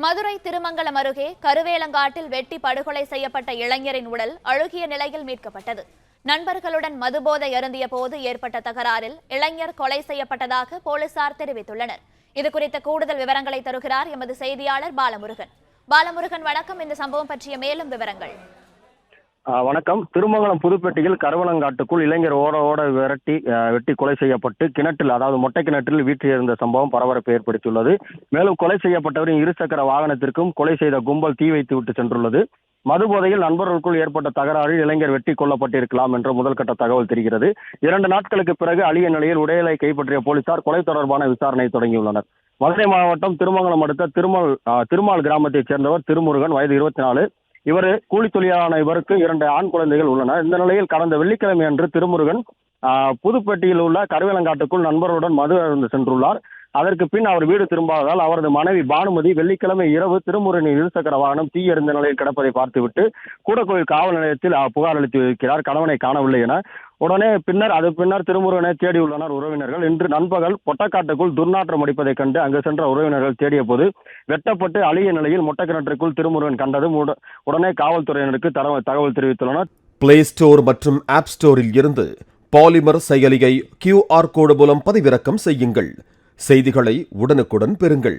மதுரை திருமங்கலம் அருகே கருவேலங்காட்டில் வெட்டி படுகொலை செய்யப்பட்ட இளைஞரின் உடல் அழுகிய நிலையில் மீட்கப்பட்டது. நண்பர்களுடன் மதுபோதை அருந்திய போது ஏற்பட்ட தகராறில் இளைஞர் கொலை செய்யப்பட்டதாக போலீசார் தெரிவித்துள்ளனர். இதுகுறித்த கூடுதல் விவரங்களை தருகிறார் எமது செய்தியாளர் பாலமுருகன். பாலமுருகன், வணக்கம். இந்த சம்பவம் பற்றிய மேலும் விவரங்கள். வணக்கம். திருமங்கலம் புதுப்பேட்டையில் கருவலங்காட்டுக்குள் இளைஞர் ஓட வெட்டி கொலை செய்யப்பட்டு கிணற்றில், அதாவது மொட்டை கிணற்றில் வீற்றிருந்த சம்பவம் பரபரப்பை ஏற்படுத்தியுள்ளது. மேலும் கொலை செய்யப்பட்டவரின் இருசக்கர வாகனத்திற்கும் கொலை செய்த கும்பல் தீ வைத்து விட்டு சென்றுள்ளது. மதுபோதையில் நண்பர்களுக்குள் ஏற்பட்ட தகராறில் இளைஞர் வெட்டி கொல்லப்பட்டிருக்கலாம் என்ற முதல்கட்ட தகவல் தெரிகிறது. 2 நாட்களுக்கு பிறகு அழிய நிலையில் உடலை கைப்பற்றிய போலீசார் கொலை தொடர்பான விசாரணை தொடங்கியுள்ளனர். மதுரை மாவட்டம் திருமங்கலம் அடுத்த திருமால் கிராமத்தைச் சேர்ந்தவர் திருமுருகன், வயது 24. இவர் கூலி தொழிலான இவருக்கு 2 ஆண் குழந்தைகள் உள்ளனர். இந்த நிலையில் கடந்த வெள்ளிக்கிழமை அன்று திருமுருகன் புதுப்பேட்டையில் உள்ள கருவேலங்காட்டுக்குள் நண்பர்களுடன் மது அருந்து சென்றுள்ளார். அதற்கு பின் அவர் வீடு திரும்பாததால் அவரது மனைவி பானுமதி வெள்ளிக்கிழமை இரவு திருமுருகனின் இருசக்கர வாகனம் தீயெறிந்த நிலையில் கிடப்பதை பார்த்துவிட்டு கூடக்கோயில் காவல் நிலையத்தில் புகார் அளித்திருக்கிறார். கணவனை காணவில்லை என. பின்னர் திருமுருகனை தேடியுள்ளனர் உறவினர்கள். இன்று நண்பகல் பொட்டக்காட்டுக்குள் துர்நாற்றம் அடிப்பதைக் கண்டு அங்கு சென்ற உறவினர்கள் தேடிய போது வெட்டப்பட்டு அழிய நிலையில் மொட்டை கிணற்றுக்குள் திருமுருகன் கண்டதும் உடனே காவல்துறையினருக்கு தகவல் தெரிவித்துள்ளனர். பிளே ஸ்டோர் மற்றும் ஆப் ஸ்டோரில் இருந்து பாலிமர் செயலியை QR கோடு மூலம் பதிவிறக்கம் செய்யுங்கள். செய்திகளை உடனுக்குடன் பெறுங்கள்.